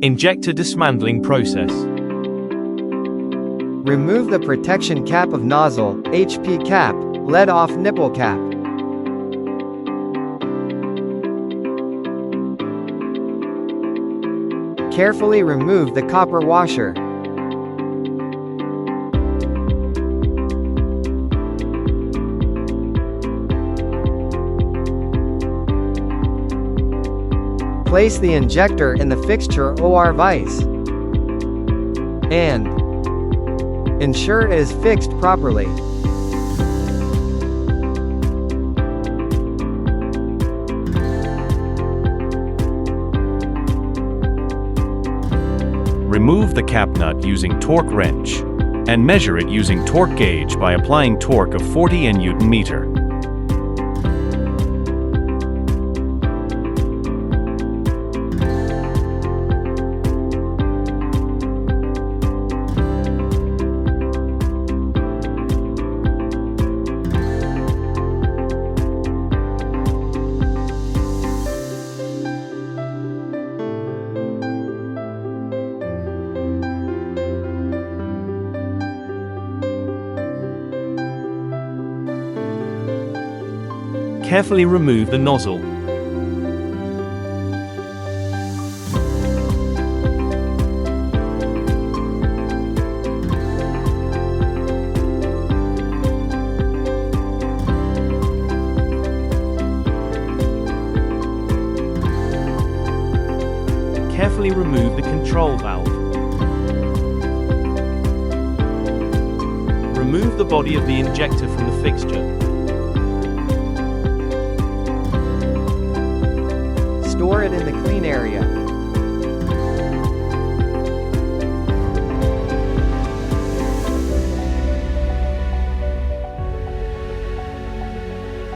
Injector dismantling process. Remove the protection cap of nozzle, HP cap, let off nipple cap. Carefully remove the copper washer. Place the injector in the fixture or vise. And ensure it is fixed properly. Remove the cap nut using torque wrench and measure it using torque gauge by applying torque of 40 Nm. Carefully remove the nozzle. Carefully remove the control valve. Remove the body of the injector from the fixture. Store it in the clean area.